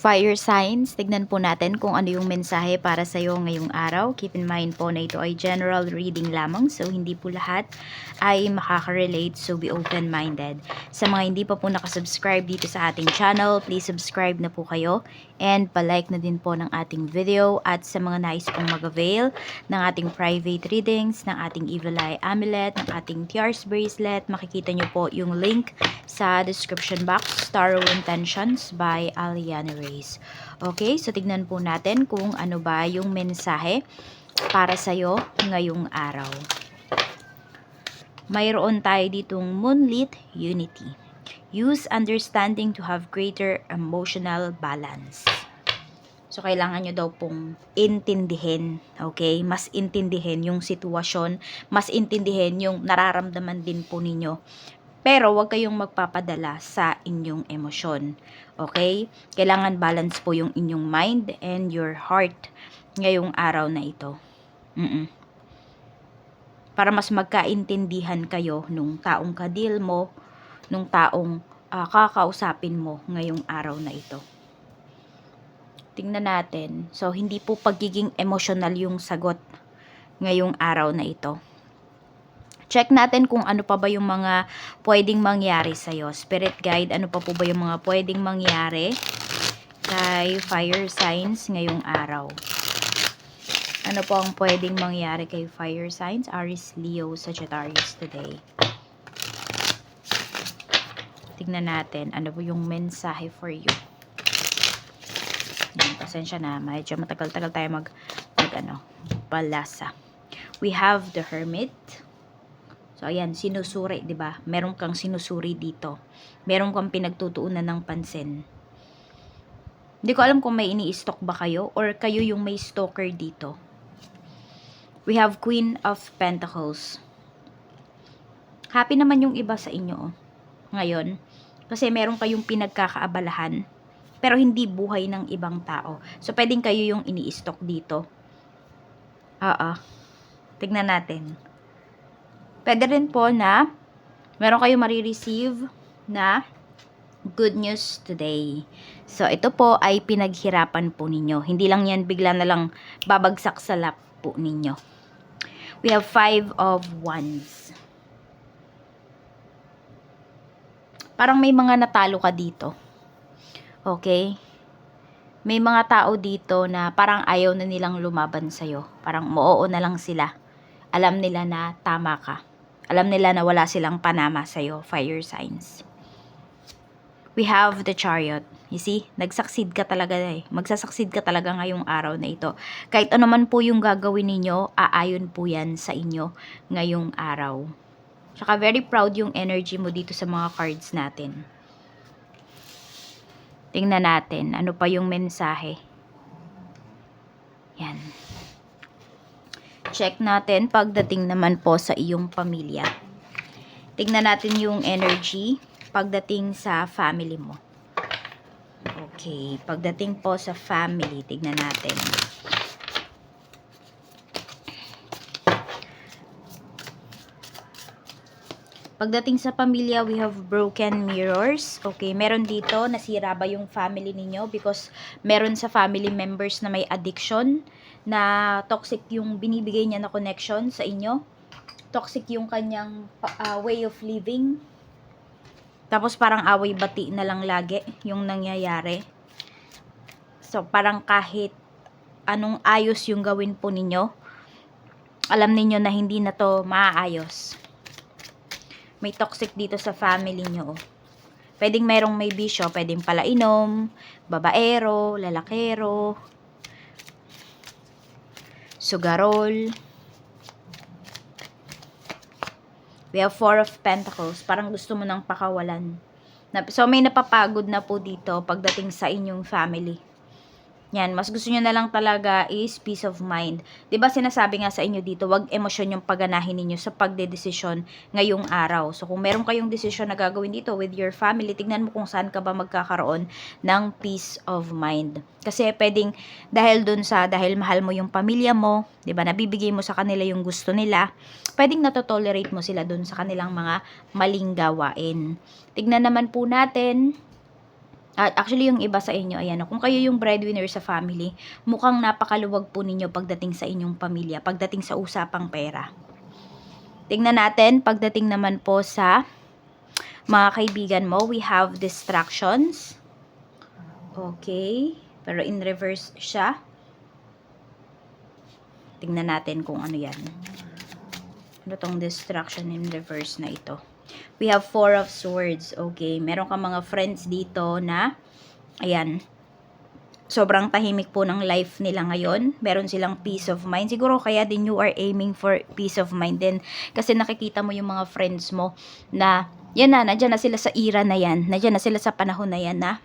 Fire signs, tignan po natin kung ano yung mensahe para sa iyo ngayong araw. Keep in mind po na ito ay general reading lamang, so hindi po lahat ay makaka-relate, so be open-minded. Sa mga hindi pa po nakasubscribe dito sa ating channel, please subscribe na po kayo and palike na din po ng ating video. At sa mga nais pong mag-avail ng ating private readings, ng ating Evil Eye Amulet, ng ating Tears Bracelet, makikita nyo po yung link sa description box, Tarot Intentions by Aliana Reyes. Okay, so tignan po natin kung ano ba yung mensahe para sa'yo ngayong araw. Mayroon tayo ditong Moonlit Unity. Use understanding to have greater emotional balance. So, kailangan nyo daw pong intindihin, okay? Mas intindihin yung sitwasyon, mas intindihin yung nararamdaman din po ninyo. Pero, huwag kayong magpapadala sa inyong emosyon, okay? Kailangan balance po yung inyong mind and your heart ngayong araw na ito. Para mas magkaintindihan kayo nung taong kadil mo, nung taong kakausapin mo ngayong araw na ito. Tingnan natin. So, hindi po pagiging emotional yung sagot ngayong araw na ito. Check natin kung ano pa ba yung mga pwedeng mangyari sa'yo. Spirit guide, ano pa po ba yung mga pwedeng mangyari kay fire signs ngayong araw? Ano po ang pwedeng mangyari kay fire signs? Aries, Leo, Sagittarius today. Tingnan natin, ano po yung mensahe for you? Pasensya na, medyo matagal-tagal tayo balasa. We have the Hermit. So, ayan, sinusuri, di ba? Meron kang sinusuri dito. Meron kang pinagtutuunan ng pansin. Hindi ko alam kung may ini-stalk ba kayo or kayo yung may stalker dito. We have Queen of Pentacles. Happy naman yung iba sa inyo ngayon. Kasi meron kayong pinagkakaabalahan. Pero hindi buhay ng ibang tao. So, pwedeng kayo yung ini-stalk dito. Tignan natin. Pwede rin po na meron kayong marireceive na good news today. So, ito po ay pinaghirapan po ninyo. Hindi lang yan bigla na lang babagsak sa lap po ninyo. We have 5 of Wands. Parang may mga natalo ka dito. Okay? May mga tao dito na parang ayaw na nilang lumaban sa'yo. Parang oo na lang sila. Alam nila na tama ka. Alam nila na wala silang panama sa'yo, fire signs. We have the Chariot. You see? Nagsaksid ka talaga Magsasaksid ka talaga ngayong araw na ito. Kahit ano man po yung gagawin ninyo, aayon po yan sa inyo ngayong araw. Tsaka very proud yung energy mo dito sa mga cards natin. Tingnan natin, ano pa yung mensahe. Yan. Check natin pagdating naman po sa iyong pamilya. Tingnan natin yung energy pagdating sa family mo. Okay, pagdating po sa family, tignan natin. Pagdating sa pamilya, we have broken mirrors. Okay, meron dito, nasira ba yung family ninyo? Because meron sa family members na may addiction, na toxic yung binibigay niya na connection sa inyo. Toxic yung kanyang way of living. Tapos parang away-bati na lang lagi yung nangyayari. So, parang kahit anong ayos yung gawin po ninyo, alam ninyo na hindi na to maaayos. May toxic dito sa family nyo. Pwedeng merong may bisyo, pwedeng palainom, babaero, lalakero, sugarol. We have 4 of Pentacles. Parang gusto mo nang pakawalan. So, may napapagod na po dito pagdating sa inyong family. Yan, mas gusto nyo na lang talaga is peace of mind. 'Di ba sinasabi nga sa inyo dito, wag emosyon yung pagganahin ninyo sa pagdedesisyon ngayong araw. So kung meron kayong desisyon na gagawin dito with your family, tignan mo kung saan ka ba magkakaroon ng peace of mind. Kasi pwedeng dahil mahal mo yung pamilya mo, 'di ba, nabibigay mo sa kanila yung gusto nila, pwedeng natotolerate mo sila dun sa kanilang mga maling gawain. Tignan naman po natin At actually, yung iba sa inyo, ayan, kung kayo yung breadwinner sa family, mukhang napakaluwag po ninyo pagdating sa inyong pamilya, pagdating sa usapang pera. Tingnan natin, pagdating naman po sa mga kaibigan mo, we have distractions. Okay, pero in reverse siya. Tingnan natin kung ano yan. Ano tong distraction in reverse na ito? We have 4 of Swords. Okay, meron ka mga friends dito na, ayan, sobrang tahimik po ng life nila ngayon. Meron silang peace of mind. Siguro kaya din you are aiming for peace of mind din. Kasi nakikita mo yung mga friends mo na, yan na, nandyan na sila sa era na yan. Nandyan na sila sa panahon na yan na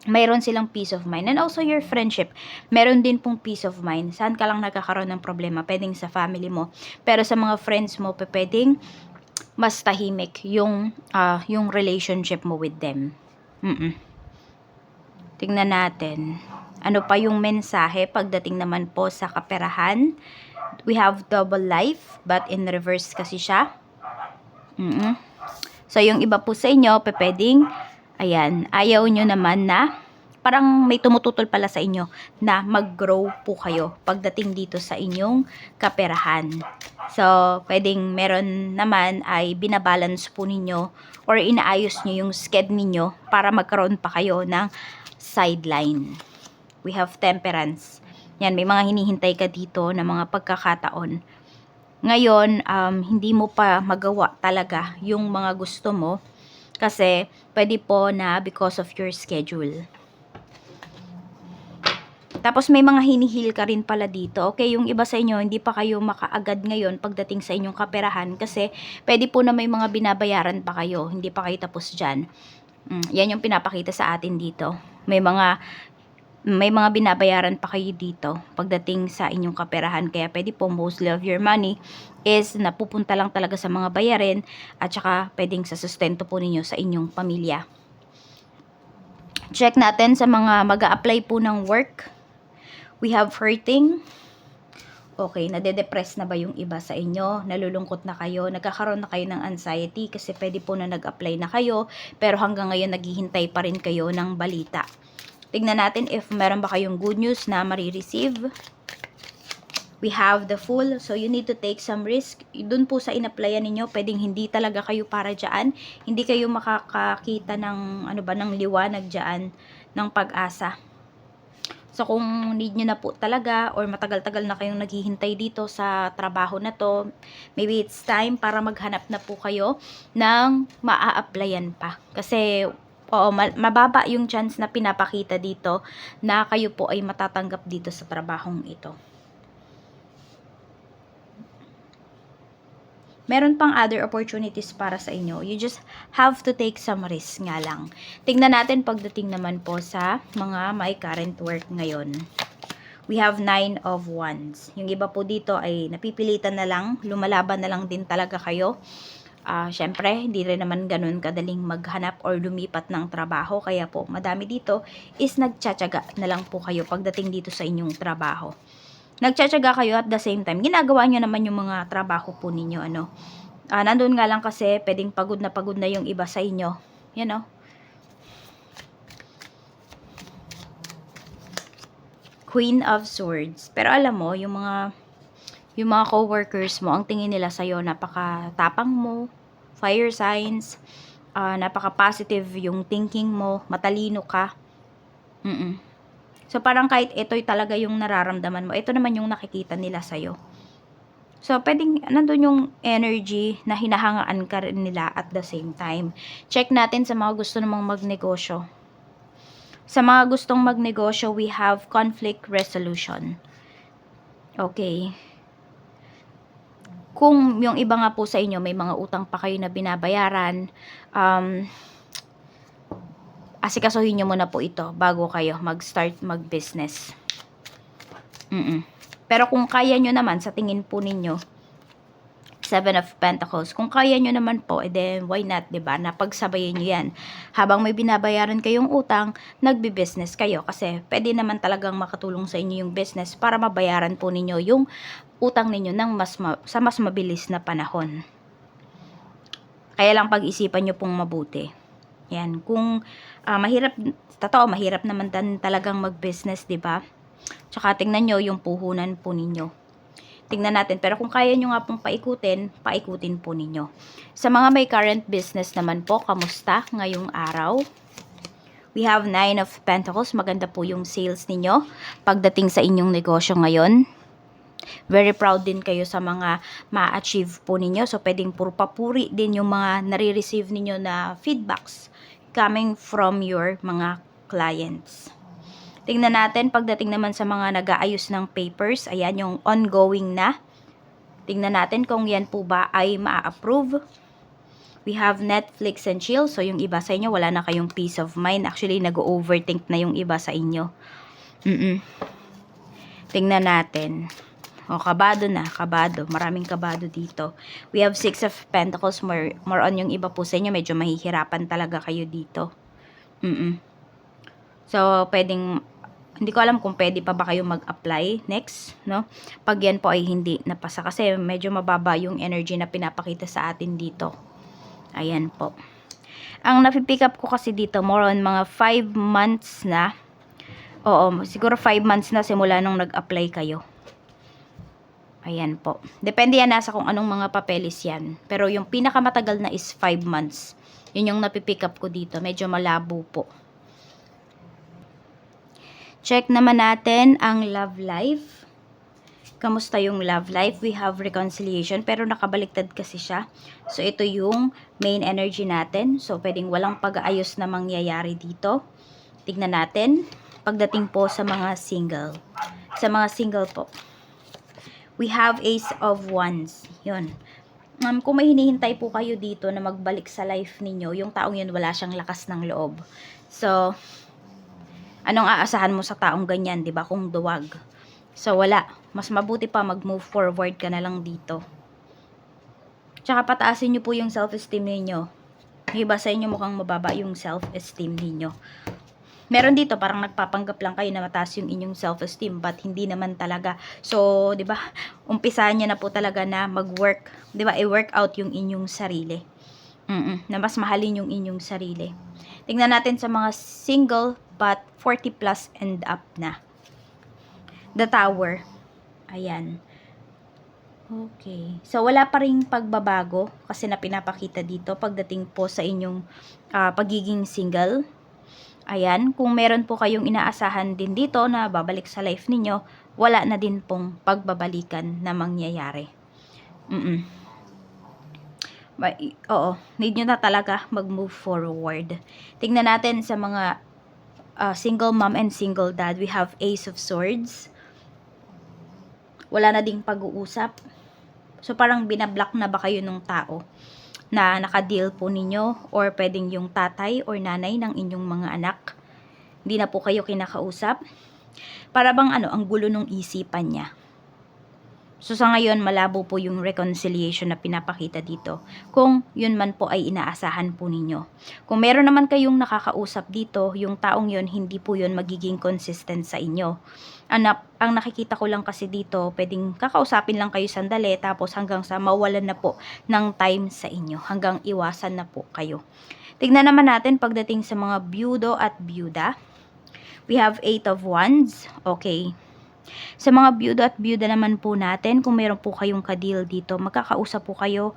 mayroon silang peace of mind. And also your friendship, meron din pong peace of mind. Saan ka lang nagkakaroon ng problema? Pwedeng sa family mo. Pero sa mga friends mo, pwedeng mas tahimik yung relationship mo with them. Tingnan natin. Ano pa yung mensahe pagdating naman po sa kaperahan? We have double life, but in reverse kasi siya. So, yung iba po sa inyo, pwedeng, ayan, ayaw nyo naman na, parang may tumututol pala sa inyo na mag-grow po kayo pagdating dito sa inyong kaperahan. So, pwedeng meron naman ay binabalance po ninyo or inaayos nyo yung schedule ninyo para magkaroon pa kayo ng sideline. We have temperance. Yan, may mga hinihintay ka dito na mga pagkakataon. Ngayon, hindi mo pa magawa talaga yung mga gusto mo kasi pwede po na because of your schedule. Tapos may mga hinihil ka rin pala dito. Okay, yung iba sa inyo, hindi pa kayo makaagad ngayon pagdating sa inyong kaperahan kasi pwede po na may mga binabayaran pa kayo. Hindi pa kayo tapos dyan. Yan yung pinapakita sa atin dito. May mga binabayaran pa kayo dito pagdating sa inyong kaperahan. Kaya pwede po mostly of your money is napupunta lang talaga sa mga bayarin at saka pwedeng sa sustento po ninyo sa inyong pamilya. Check natin sa mga mag-a-apply po ng work. We have hurting. Okay, nade-depress na ba yung iba sa inyo? Nalulungkot na kayo? Nagkakaroon na kayo ng anxiety kasi pwede po na nag-apply na kayo pero hanggang ngayon naghihintay pa rin kayo ng balita. Tignan natin if meron ba kayong good news na marireceive. We have the Fool. So, you need to take some risk. Doon po sa in-applyan ninyo, pwedeng hindi talaga kayo para dyan. Hindi kayo makakakita ng, ng liwanag dyan, ng pag-asa. So, kung need nyo na po talaga or matagal-tagal na kayong naghihintay dito sa trabaho na to, maybe it's time para maghanap na po kayo ng maa-applyan pa. Kasi, mababa yung chance na pinapakita dito na kayo po ay matatanggap dito sa trabahong ito. Meron pang other opportunities para sa inyo. You just have to take some risk nga lang. Tingnan natin pagdating naman po sa mga may current work ngayon. We have 9 of Wands. Yung iba po dito ay napipilitan na lang, lumalaban na lang din talaga kayo. Syempre, hindi rin naman ganun kadaling maghanap or lumipat ng trabaho. Kaya po, madami dito is nagtsatsaga na lang po kayo pagdating dito sa inyong trabaho. Nagtsatsaga kayo at the same time, ginagawa nyo naman yung mga trabaho po ninyo, nandun nga lang kasi, pwedeng pagod na yung iba sa inyo. Queen of Swords. Pero alam mo, yung mga co-workers mo, ang tingin nila sa'yo, napaka-tapang mo, fire signs, napaka-positive yung thinking mo, matalino ka. So, parang kahit ito'y talaga yung nararamdaman mo, ito naman yung nakikita nila sa'yo. So, pwedeng nandun yung energy na hinahangaan ka rin nila at the same time. Check natin sa mga gusto namang magnegosyo. Sa mga gustong magnegosyo, we have conflict resolution. Okay. Kung yung iba nga po sa inyo, may mga utang pa kayo na binabayaran, asikasuhin nyo muna po ito bago kayo mag-start mag-business. Pero kung kaya nyo naman, sa tingin po ninyo, 7 of Pentacles, kung kaya nyo naman po, then why not, diba? Napagsabayin nyo yan. Habang may binabayaran kayong utang, nagbi-business kayo. Kasi pwede naman talagang makatulong sa inyo yung business para mabayaran po ninyo yung utang ninyo ng sa mas mabilis na panahon. Kaya lang pag-isipan nyo pong mabuti. Yan, kung mahirap, totoo, mahirap naman talagang mag-business, di ba? Tsaka tingnan nyo yung puhunan po ninyo. Tingnan natin, pero kung kaya nyo nga pong paikutin po ninyo. Sa mga may current business naman po, kamusta ngayong araw? We have 9 of Pentacles. Maganda po yung sales ninyo pagdating sa inyong negosyo ngayon. Very proud din kayo sa mga ma-achieve po ninyo. So, pwedeng puro papuri din yung mga nare-receive ninyo na feedbacks coming from your mga clients. Tingnan natin, pagdating naman sa mga nag-aayos ng papers, ayan yung ongoing na. Tingnan natin kung yan po ba ay ma-approve. We have Netflix and chill. So, yung iba sa inyo, wala na kayong peace of mind. Actually, nag-overthink na yung iba sa inyo. Tingnan natin. O, kabado na. Kabado. Maraming kabado dito. We have 6 of Pentacles. More on yung iba po sa inyo. Medyo mahihirapan talaga kayo dito. So, pwedeng, hindi ko alam kung pwede pa ba kayo mag-apply next, no? Pag yan po ay hindi napasa. Kasi medyo mababa yung energy na pinapakita sa atin dito. Ayan po. Ang napipick up ko kasi dito, more on mga 5 months na. Oo, siguro 5 months na simula nung nag-apply kayo. Ayan po. Depende yan nasa kung anong mga papeles yan. Pero yung pinakamatagal na is 5 months. Yun yung napipick up ko dito. Medyo malabo po. Check naman natin ang love life. Kamusta yung love life? We have reconciliation, pero nakabaliktad kasi siya. So, ito yung main energy natin. So, pwedeng walang pag-aayos na mangyayari dito. Tignan natin. Pagdating po sa mga single. Sa mga single po. We have Ace of Wands. Yun. Kung may hinihintay po kayo dito na magbalik sa life ninyo, yung taong yun wala siyang lakas ng loob. So, anong aasahan mo sa taong ganyan, 'di ba? Kung duwag. So, wala. Mas mabuti pa mag-move forward ka na lang dito. Tsaka pataasin nyo po yung self-esteem ninyo. Yung iba sa inyo mukhang mababa yung self-esteem ninyo. Meron dito, parang nagpapanggap lang kayo na mataas yung inyong self-esteem, but hindi naman talaga. So, di ba, umpisahan nyo na po talaga na mag-work. Di ba, i-work out yung inyong sarili. Na mas mahalin yung inyong sarili. Tingnan natin sa mga single, but 40 plus and up na. The Tower. Ayan. Okay. So, wala pa ring pagbabago kasi na pinapakita dito pagdating po sa inyong pagiging single. Ayan. Kung meron po kayong inaasahan din dito na babalik sa life ninyo, wala na din pong pagbabalikan na mangyayari. Oo. Need nyo na talaga mag-move forward. Tingnan natin sa mga single mom and single dad. We have Ace of Swords. Wala na ding pag-uusap. So, parang binablock na ba kayo ng tao na nakadeal po ninyo, or pwedeng yung tatay or nanay ng inyong mga anak. Hindi na po kayo kinakausap. Para bang ang gulo ng isipan niya. So, sa ngayon, malabo po yung reconciliation na pinapakita dito. Kung yun man po ay inaasahan po ninyo. Kung meron naman kayong nakakausap dito, yung taong yun, hindi po yun magiging consistent sa inyo. Ang nakikita ko lang kasi dito, pwedeng kakausapin lang kayo sandali, tapos hanggang sa mawalan na po ng time sa inyo. Hanggang iwasan na po kayo. Tignan naman natin pagdating sa mga byudo at byuda. We have 8 of Wands. Okay. Sa mga byudo at byuda naman po natin, kung meron po kayong ka-deal dito, magkakausap po kayo.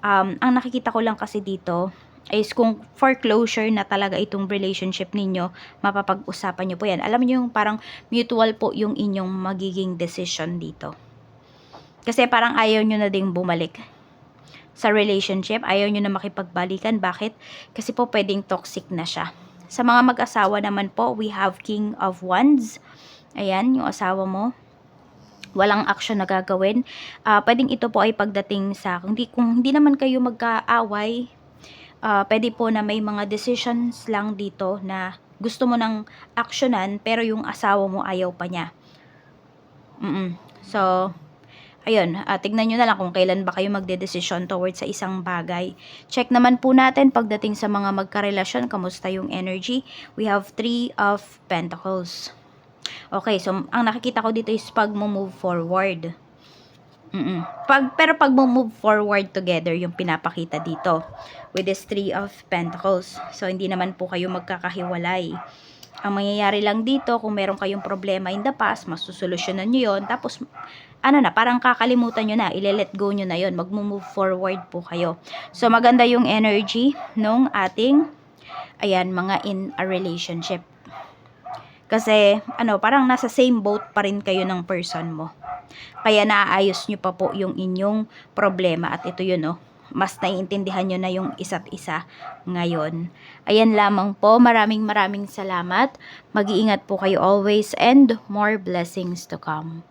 Ang nakikita ko lang kasi dito is kung foreclosure na talaga itong relationship ninyo, mapapag-usapan nyo po yan. Alam niyo yung parang mutual po yung inyong magiging decision dito. Kasi parang ayaw nyo na ding bumalik sa relationship. Ayaw nyo na makipagbalikan. Bakit? Kasi po pwedeng toxic na siya. Sa mga mag-asawa naman po, we have King of Wands. Ayan, yung asawa mo, walang action na gagawin. Pwedeng ito po ay pagdating sa, kung hindi naman kayo magkaaway, pwede po na may mga decisions lang dito na gusto mo nang actionan, pero yung asawa mo ayaw pa niya. So, ayun, tignan nyo na lang kung kailan ba kayo magdedesisyon towards sa isang bagay. Check naman po natin pagdating sa mga magkarelasyon, kamusta yung energy. We have 3 of Pentacles. Okay, so ang nakikita ko dito is pag-move forward. Pero pag move forward together yung pinapakita dito with this 3 of Pentacles. So, hindi naman po kayo magkakahiwalay. Ang mangyayari lang dito, kung meron kayong problema in the past, masusolusyonan nyo yun. Tapos, parang kakalimutan nyo na, ile-let go nyo na yun. Mag-move forward po kayo. So, maganda yung energy nung ating, mga in a relationship. Kasi, parang nasa same boat pa rin kayo ng person mo. Kaya naaayos nyo pa po yung inyong problema. At ito yun, mas naiintindihan nyo na yung isa't isa ngayon. Ayan lamang po. Maraming salamat. Mag-iingat po kayo always and more blessings to come.